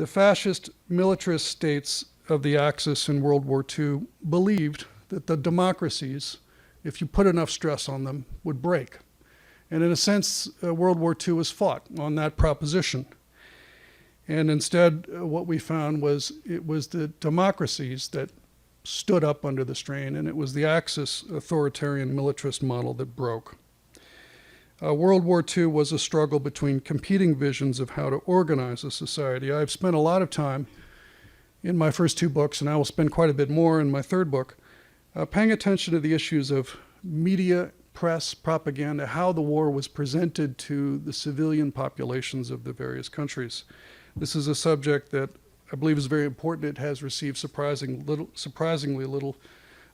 The fascist militarist states of the Axis in World War II believed that the democracies, if you put enough stress on them, would break. And in a sense, World War II was fought on that proposition. And instead, what we found was it was the democracies that stood up under the strain, and it was the Axis authoritarian militarist model that broke. World War II was a struggle between competing visions of how to organize a society. I've spent a lot of time in my first two books, and I will spend quite a bit more in my third book, paying attention to the issues of media, press, propaganda, how the war was presented to the civilian populations of the various countries. This is a subject that I believe is very important. It has received surprisingly little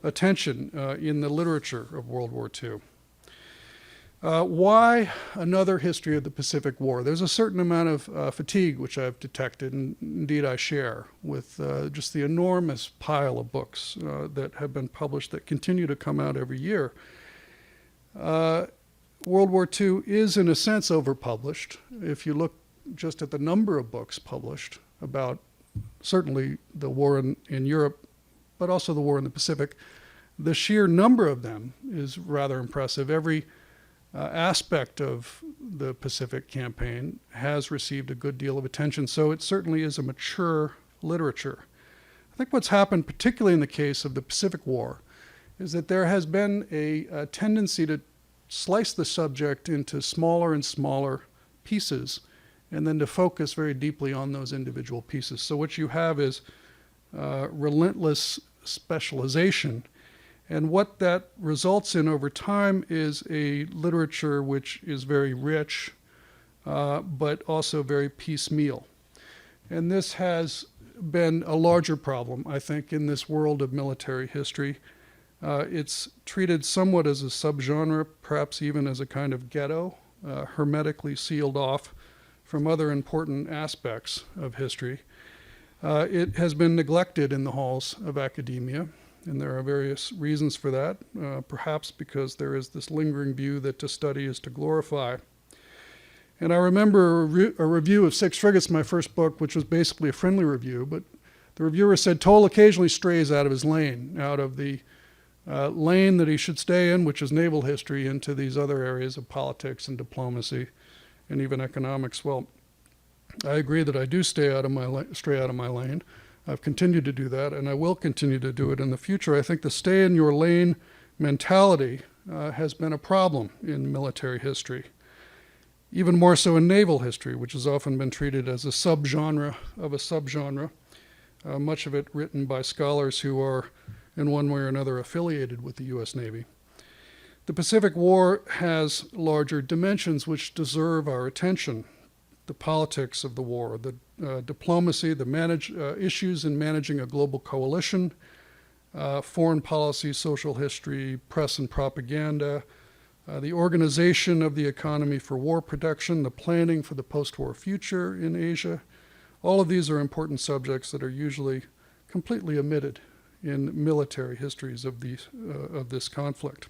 attention in the literature of World War II. Why another history of the Pacific War? There's a certain amount of fatigue which I've detected, and indeed I share, with just the enormous pile of books that have been published that continue to come out every year. World War II is, in a sense, overpublished. If you look just at the number of books published about certainly the war in Europe, but also the war in the Pacific, the sheer number of them is rather impressive. Every aspect of the Pacific campaign has received a good deal of attention, so it certainly is a mature literature. I think what's happened, particularly in the case of the Pacific War, is that there has been a tendency to slice the subject into smaller and smaller pieces, and then to focus very deeply on those individual pieces. So what you have is relentless specialization. And what that results in over time is a literature which is very rich, but also very piecemeal. And this has been a larger problem, I think, in this world of military history. It's treated somewhat as a subgenre, perhaps even as a kind of ghetto, hermetically sealed off from other important aspects of history. It has been neglected in the halls of academia. And there are various reasons for that, perhaps because there is this lingering view that to study is to glorify. And I remember a review of Six Frigates, my first book, which was basically a friendly review, but the reviewer said Toll occasionally strays out of his lane, out of the lane that he should stay in, which is naval history, into these other areas of politics and diplomacy and even economics. Well, I agree that I do stray out of my lane. I've continued to do that, and I will continue to do it in the future. I think the stay in your lane mentality has been a problem in military history, even more so in naval history, which has often been treated as a subgenre of a subgenre, much of it written by scholars who are in one way or another affiliated with the U.S. Navy. The Pacific War has larger dimensions which deserve our attention. The politics of the war, the diplomacy, the issues in managing a global coalition, foreign policy, social history, press and propaganda, the organization of the economy for war production, the planning for the post-war future in Asia. All of these are important subjects that are usually completely omitted in military histories of this conflict.